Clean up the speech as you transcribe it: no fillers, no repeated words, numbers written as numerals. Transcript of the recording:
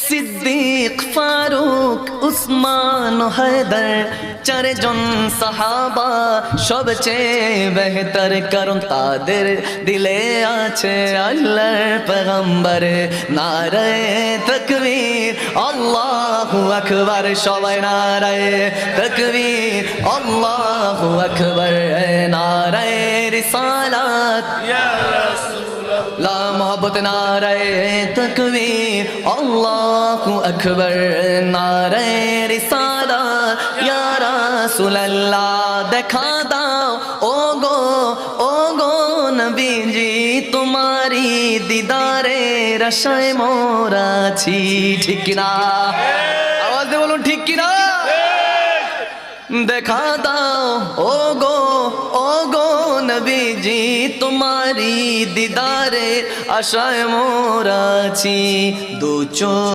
সিদ্দিক ফারুক উসমান হায়দার চারজন সাহাবা সবচেয়ে বেহতর, কারণ তাদের দিলে আছে আল্লাহর পয়গম্বর। নারায়ে তাকবীর আল্লাহু আকবার, সবাই নারায়ে তাকবীর আল্লাহু আকবার। নারায়ে রিসালাত ইয়া রাসূলুল্লাহ, লা মোহাব্বত নারায়ে তাকবীর আল্লাহু আকবার। নারায়ে রিসালাত ইয়া রাসূলুল্লাহ, দেখা দাও ও গো নবীজি, তোমারি দিদারে আশায় মোরা আছি। ঠিক কিনা? আওয়াজ দিয়ে বলুন ঠিক কিনা? দেখা দাও ও গো নবীজি, তোমারি দিদারে আশায় মোরা আছি। দু চোখ